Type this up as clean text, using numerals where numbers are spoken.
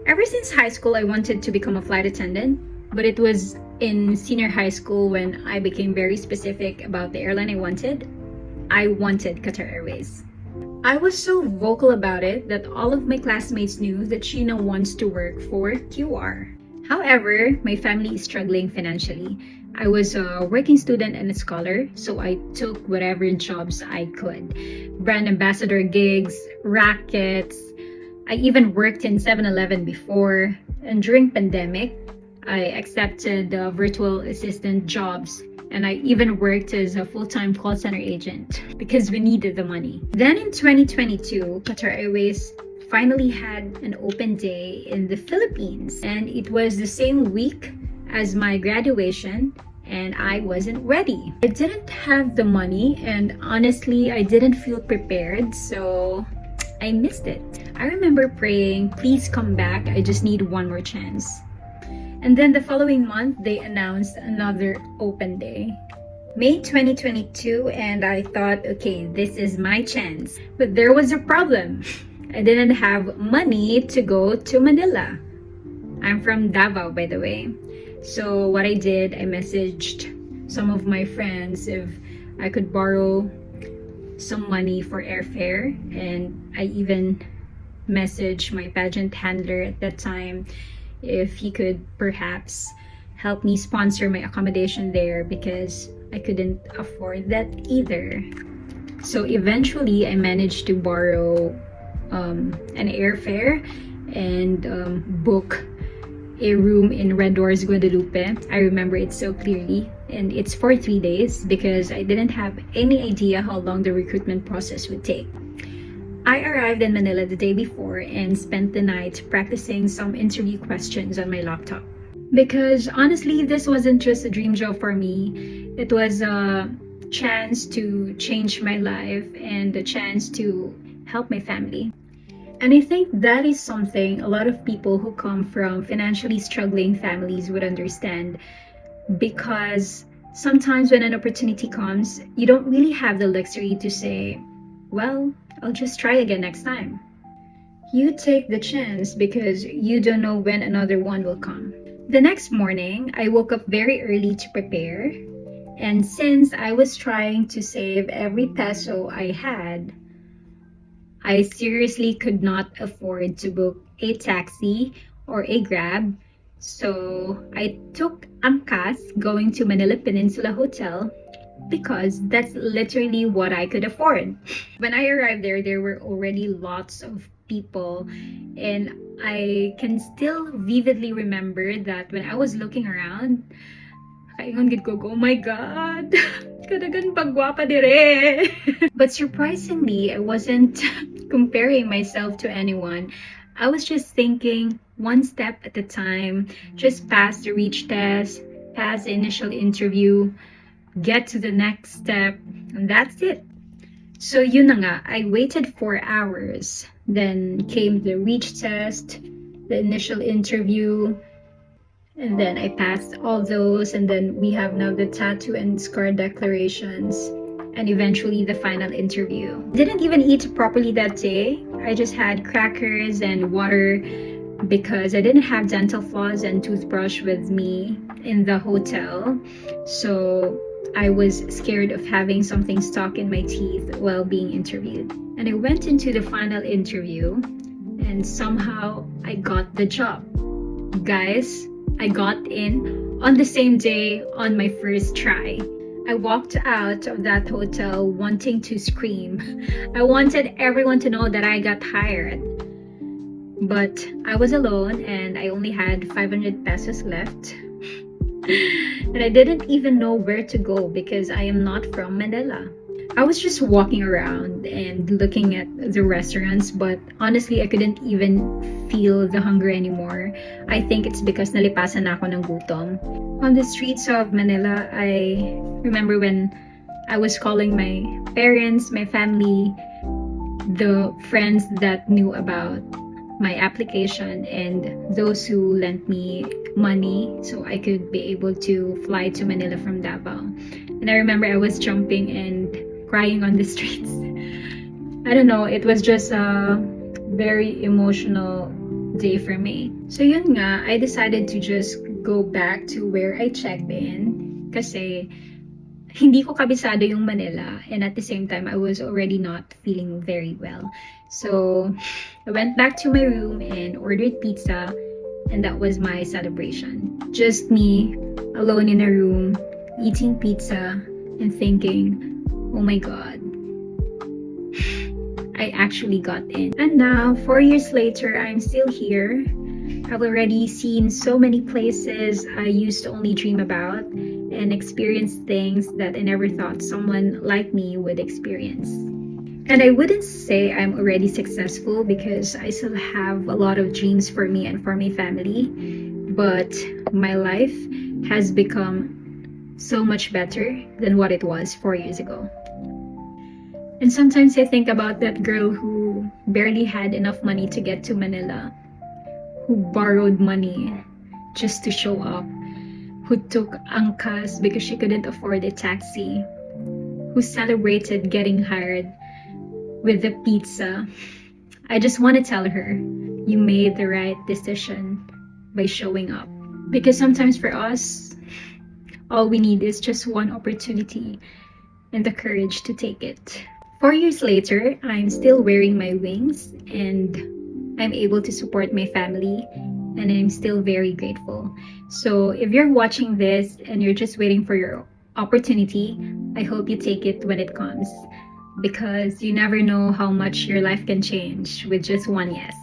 Ever since high school, I wanted to become a flight attendant, but it was in senior high school when I became very specific about the airline I wanted. I wanted Qatar Airways. I was so vocal about it that all of my classmates knew that Sheena wants to work for QR. However, my family is struggling financially. I was a working student and a scholar, so I took whatever jobs I could. Brand ambassador gigs, rackets. I even worked in 7-Eleven before. And during pandemic, I accepted virtual assistant jobs. And I even worked as a full-time call center agent because we needed the money. Then in 2022, Qatar Airways finally had an open day in the Philippines. And it was the same week as my graduation, and I wasn't ready. I didn't have the money, and honestly, I didn't feel prepared, so I missed it. I remember praying, please come back, I just need one more chance. And then the following month, they announced another open day. May 2022, and I thought, okay, this is my chance. But there was a problem. I didn't have money to go to Manila. I'm from Davao, by the way. So what I did, I messaged some of my friends if I could borrow some money for airfare, and I even messaged my pageant handler at that time if he could perhaps help me sponsor my accommodation there because I couldn't afford that either. So eventually I managed to borrow an airfare and book a room in Red Doors, Guadalupe. I remember it so clearly, and it's for 3 days because I didn't have any idea how long the recruitment process would take. I arrived in Manila the day before and spent the night practicing some interview questions on my laptop. Because honestly, this wasn't just a dream job for me. It was a chance to change my life and a chance to help my family. And I think that is something a lot of people who come from financially struggling families would understand, because sometimes when an opportunity comes, you don't really have the luxury to say, well, I'll just try again next time. You take the chance because you don't know when another one will come. The next morning, I woke up very early to prepare. And since I was trying to save every peso I had, I seriously could not afford to book a taxi or a Grab. So I took Angkas going to Manila Peninsula Hotel because that's literally what I could afford. When I arrived there were already lots of people, and I can still vividly remember that when I was looking around, oh my God, kadagan pagwapa dire. But surprisingly, I wasn't comparing myself to anyone. I was just thinking one step at a time, just pass the reach test, pass the initial interview, get to the next step, and that's it. So yun na nga, I waited 4 hours. Then came the reach test, the initial interview, and then I passed all those, and then we have now the tattoo and scar declarations, and eventually the final interview. Didn't even eat properly that day. I just had crackers and water because I didn't have dental floss and toothbrush with me in the hotel. So I was scared of having something stuck in my teeth while being interviewed. And I went into the final interview, and somehow I got the job. Guys, I got in on the same day on my first try. I walked out of that hotel wanting to scream. I wanted everyone to know that I got hired. But I was alone and I only had 500 pesos left. And I didn't even know where to go because I am not from Manila. I was just walking around and looking at the restaurants, but honestly, I couldn't even feel the hunger anymore. I think it's because nalipasan na ako ng gutom. On the streets of Manila, I remember when I was calling my parents, my family, the friends that knew about my application, and those who lent me money so I could be able to fly to Manila from Davao. And I remember I was jumping and crying on the streets. I don't know, it was just a very emotional day for me. So yun nga, I decided to just go back to where I checked in kasi hindi ko kabisado yung Manila, and at the same time, I was already not feeling very well. So I went back to my room and ordered pizza, and that was my celebration. Just me, alone in a room, eating pizza and thinking, oh my god, I actually got in. And now, 4 years later, I'm still here. I've already seen so many places I used to only dream about and experienced things that I never thought someone like me would experience. And I wouldn't say I'm already successful because I still have a lot of dreams for me and for my family, but my life has become so much better than what it was 4 years ago. And sometimes I think about that girl who barely had enough money to get to Manila, who borrowed money just to show up, who took angkas because she couldn't afford a taxi, who celebrated getting hired with the pizza. I just want to tell her, you made the right decision by showing up. Because sometimes for us, all we need is just one opportunity and the courage to take it. 4 years later, I'm still wearing my wings and I'm able to support my family, and I'm still very grateful. So if you're watching this and you're just waiting for your opportunity, I hope you take it when it comes, because you never know how much your life can change with just one yes.